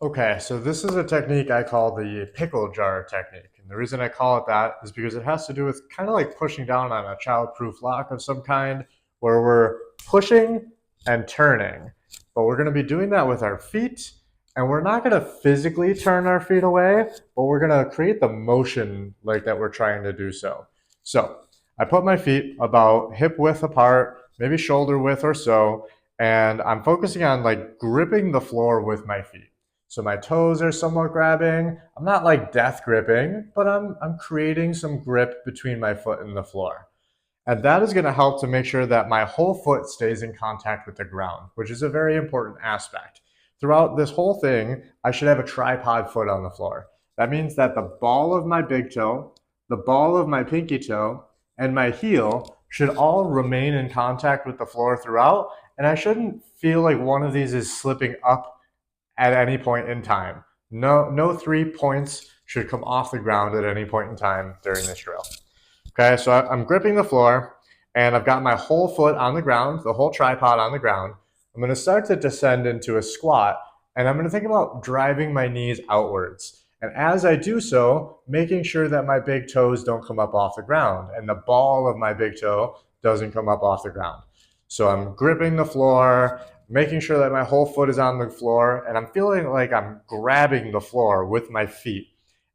Okay, so this is a technique I call the pickle jar technique. And the reason I call it that is because it has to do with kind of like pushing down on a child-proof lock of some kind where we're pushing and turning. But we're going to be doing that with our feet, and we're not going to physically turn our feet away, but we're going to create the motion like that we're trying to do so. So I put my feet about hip width apart, maybe shoulder width or so, and I'm focusing on like gripping the floor with my feet. So my toes are somewhat grabbing. I'm not like death gripping, but I'm creating some grip between my foot and the floor. And that is going to help to make sure that my whole foot stays in contact with the ground, which is a very important aspect. Throughout this whole thing, I should have a tripod foot on the floor. That means that the ball of my big toe, the ball of my pinky toe, and my heel should all remain in contact with the floor throughout. And I shouldn't feel like one of these is slipping up at any point in time. No 3 points should come off the ground at any point in time during this drill. Okay, so I'm gripping the floor and I've got my whole foot on the ground, the whole tripod on the ground. I'm going to start to descend into a squat and I'm going to think about driving my knees outwards. And as I do so, making sure that my big toes don't come up off the ground and the ball of my big toe doesn't come up off the ground. So I'm gripping the floor, making sure that my whole foot is on the floor, and I'm feeling like I'm grabbing the floor with my feet.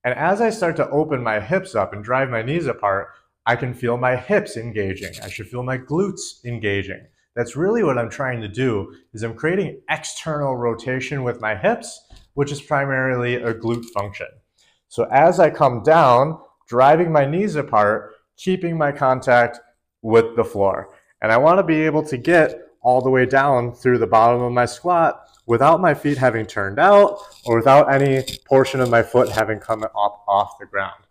And as I start to open my hips up and drive my knees apart, I can feel my hips engaging. I should feel my glutes engaging. That's really what I'm trying to do, is I'm creating external rotation with my hips, which is primarily a glute function. So as I come down, driving my knees apart, keeping my contact with the floor. And I want to be able to get all the way down through the bottom of my squat without my feet having turned out or without any portion of my foot having come up off the ground.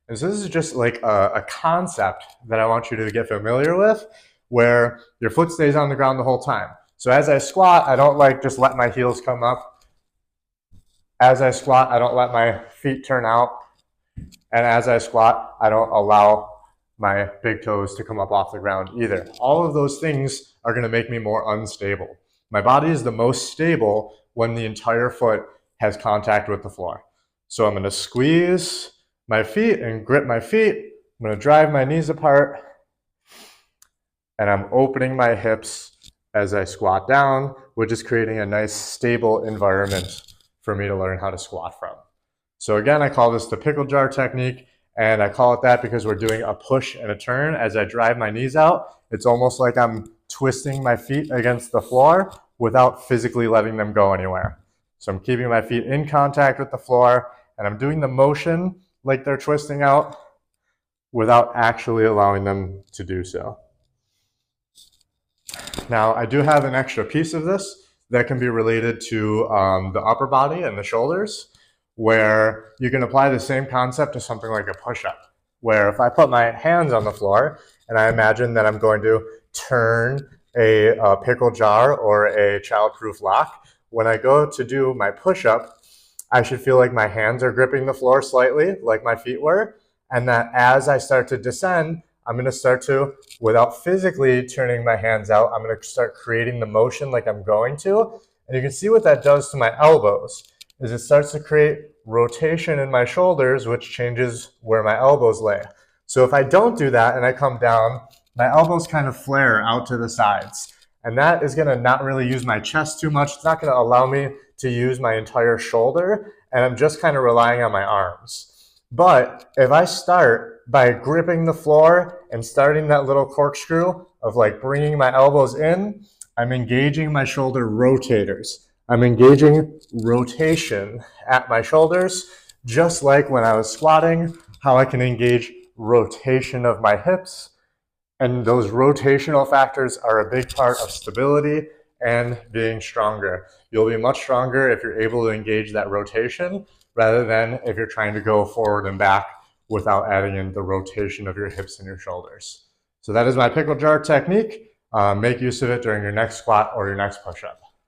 And so this is just like a concept that I want you to get familiar with, where your foot stays on the ground the whole time. So as I squat, I don't like just let my heels come up. As I squat, I don't let my feet turn out. And as I squat, I don't allow my big toes to come up off the ground either. All of those things are going to make me more unstable. My body is the most stable when the entire foot has contact with the floor. So I'm going to squeeze my feet and grip my feet. I'm going to drive my knees apart, and I'm opening my hips as I squat down, which is creating a nice stable environment for me to learn how to squat from. So again, I call this the pickle jar technique, and I call it that because we're doing a push and a turn as I drive my knees out. It's almost like I'm twisting my feet against the floor without physically letting them go anywhere. So I'm keeping my feet in contact with the floor, and I'm doing the motion like they're twisting out without actually allowing them to do so. Now, I do have an extra piece of this that can be related to the upper body and the shoulders, where you can apply the same concept to something like a push-up, where if I put my hands on the floor and I imagine that I'm going to turn a pickle jar or a child-proof lock, when I go to do my push-up, I should feel like my hands are gripping the floor slightly, like my feet were, and that as I start to descend, I'm going to start to, without physically turning my hands out, I'm going to start creating the motion like I'm going to. And you can see what that does to my elbows, is it starts to create rotation in my shoulders, which changes where my elbows lay. So if I don't do that and I come down, my elbows kind of flare out to the sides. And that is going to not really use my chest too much. It's not going to allow me to use my entire shoulder, and I'm just kind of relying on my arms. But if I start by gripping the floor and starting that little corkscrew of like bringing my elbows in, I'm engaging my shoulder rotators. I'm engaging rotation at my shoulders, just like when I was squatting, how I can engage rotation of my hips. And those rotational factors are a big part of stability and being stronger. You'll be much stronger if you're able to engage that rotation rather than if you're trying to go forward and back without adding in the rotation of your hips and your shoulders. So that is my pickle jar technique. Make use of it during your next squat or your next push-up.